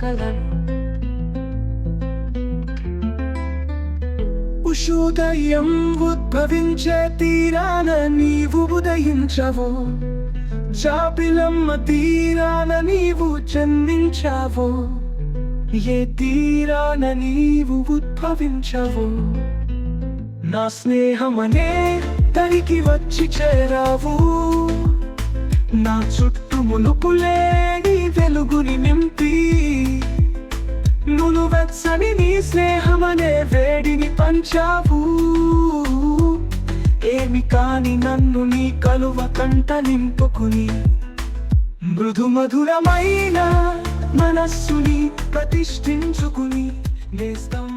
చేర్చగలను. ఉషోదయం ఉద్భవించే తీరాన నీవు ఉదయించవు, జాబిలమ్మ తీరాన నీవు జన్మించావు. ఏ తీరాన నీవు ఉద్భవించవు, నా స్నేహమనే తరికి వచ్చి చేరావు. నా చుట్టూ ములుపులే నీ వెలుగుని నింపి, నులువెచ్చని నీ స్నేహమనే వేడిని పంచావు. ఏమి కాని నన్ను నీ కలువ కంట నింపుకుని, మృదు మధురమైన మనస్సుని ప్రతిష్ఠించుకుని నేస్తం